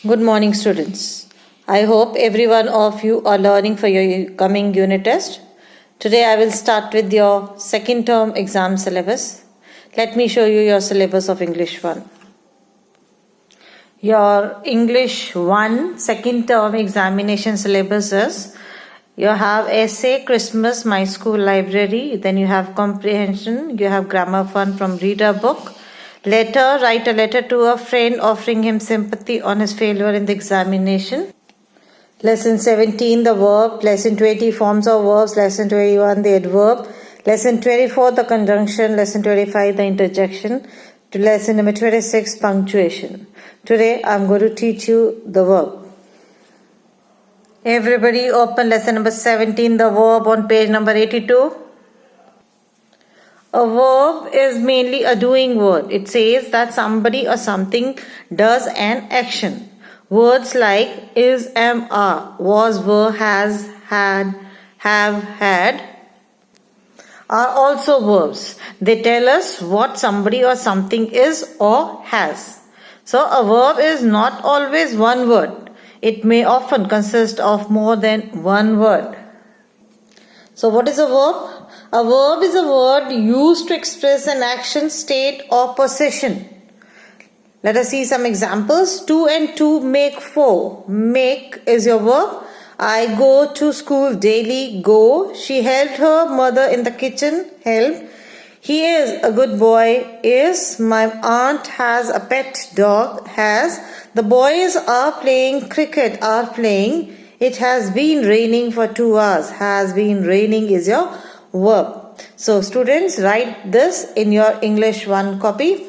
Good morning, students. I hope every one of you are learning for your coming unit test. Today I will start with your second term exam syllabus. Let me show you your syllabus of English 1. Your English 1 second term examination syllabus is you have essay, Christmas, My School Library, then you have comprehension, you have grammar fun from reader book. Letter, write a letter to a friend offering him sympathy on his failure in the examination. Lesson 17, the verb. Lesson 20, forms of verbs. Lesson 21, the adverb. Lesson 24, the conjunction. Lesson 25, the interjection. To lesson number 26, punctuation. Today, I am going to teach you the verb. Everybody open lesson number 17, the verb on page number 82. A verb is mainly a doing word. It says that somebody or something does an action. Words like is, am, are, was, were, has, had, have, had are also verbs. They tell us what somebody or something is or has. So a verb is not always one word. It may often consist of more than one word. So what is a verb? A verb is a word used to express an action, state or possession. Let us see some examples. 2 and 2 make 4. Make is your verb. I go to school daily. Go. She helped her mother in the kitchen. Help. He is a good boy. Is. My aunt has a pet dog. Has. The boys are playing cricket. Are playing. It has been raining for 2 hours. Has been raining is your verb. So students, write this in your English 1 copy.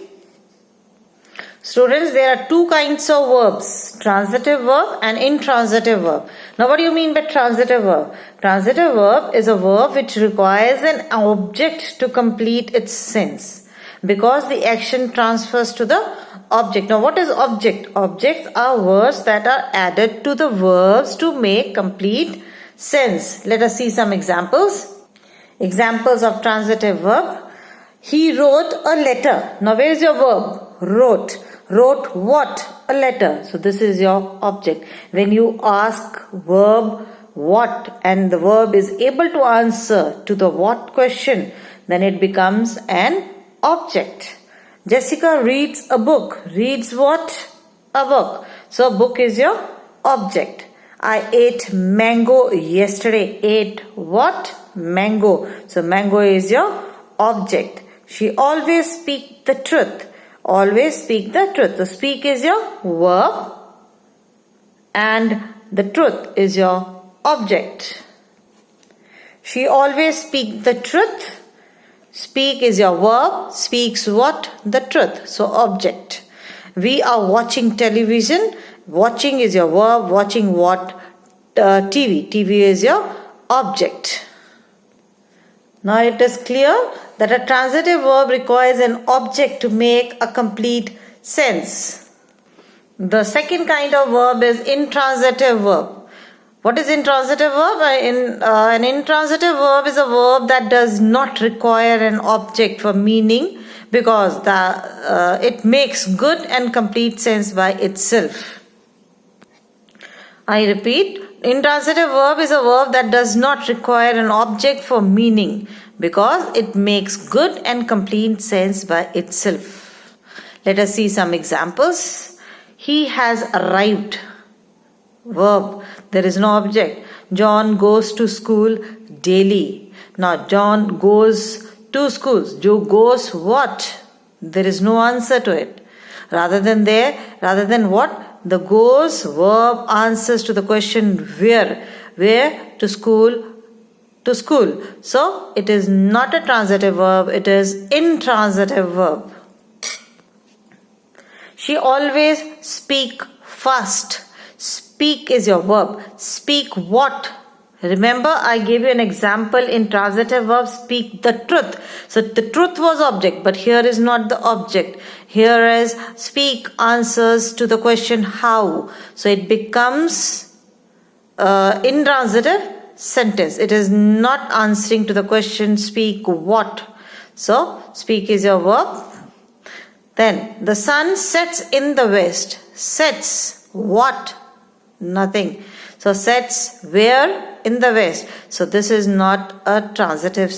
Students, there are 2 kinds of verbs, transitive verb and intransitive verb. Now what do you mean by transitive verb? Transitive verb is a verb which requires an object to complete its sense because the action transfers to the object. Now what is object? Objects are words that are added to the verbs to make complete sense. Let us see some examples. Examples of transitive verb. He wrote a letter. Now where is your verb? Wrote. Wrote what? A letter. So this is your object. When you ask verb what and the verb is able to answer to the what question, then it becomes an object. Jessica reads a book. Reads what? A book. So book is your object. I ate mango yesterday. Ate what? Mango. So mango is your object. She always speaks the truth. Always speak the truth. So speak is your verb and the truth is your object. She always speaks the truth. Speak is your verb. Speaks what? The truth. So object. We are watching television. Watching is your verb. Watching what? TV. TV is your object. Now it is clear that a transitive verb requires an object to make a complete sense. The second kind of verb is intransitive verb. What is intransitive verb? An intransitive verb is a verb that does not require an object for meaning because it makes good and complete sense by itself. I repeat. Intransitive verb is a verb that does not require an object for meaning because it makes good and complete sense by itself. Let us see some examples. He has arrived. Verb. There is no object. John goes to school daily. Now John goes to schools. Joe goes what? There is no answer to it. Rather than what? The goes verb answers to the question where. Where? To school. To school. So it is not a transitive verb. It is intransitive verb. She always speak fast. Speak is your verb. Speak what? Remember I gave you an example in transitive verb, speak the truth. So the truth was object, but here is not the object. Here is speak answers to the question how. So it becomes intransitive sentence. It is not answering to the question speak what. So speak is your verb. Then the sun sets in the west. Sets. What? Nothing. So sets where? In the west. So this is not a transitive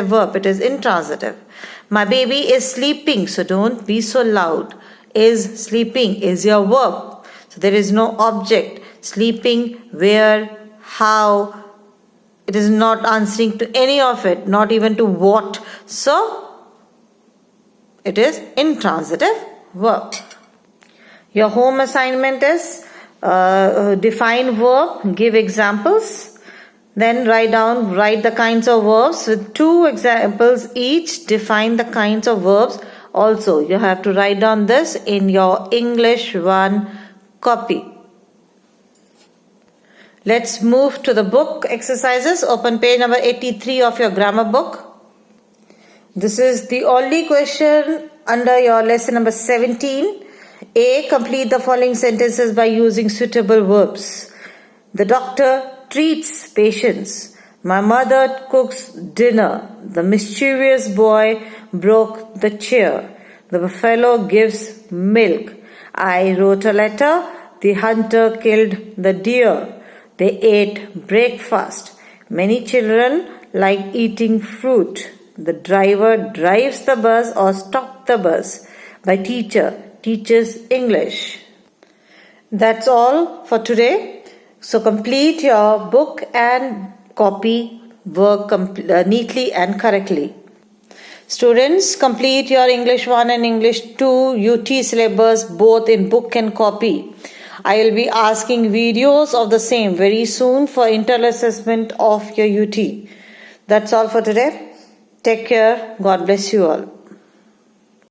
verb. It is intransitive. My baby is sleeping. So don't be so loud. Is sleeping is your verb. So there is no object. Sleeping, where, how. It is not answering to any of it. Not even to what. So it is intransitive verb. Your home assignment is define verb, give examples, then write the kinds of verbs with 2 examples each. Define the kinds of verbs. Also, you have to write down this in your English 1 copy. Let's move to the book exercises. Open page number 83 of your grammar book. This is the only question under your lesson number 17. A. Complete the following sentences by using suitable verbs. The doctor treats patients. My mother cooks dinner. The mischievous boy broke the chair. The buffalo gives milk. I wrote a letter. The hunter killed the deer. They ate breakfast. Many children like eating fruit. The driver drives the bus or stops the bus. My teacher teaches English. That's all for today. So complete your book and copy work neatly and correctly. Students, complete your English 1 and English 2 UT syllabus both in book and copy. I will be asking videos of the same very soon for internal assessment of your UT. That's all for today. Take care. God bless you all.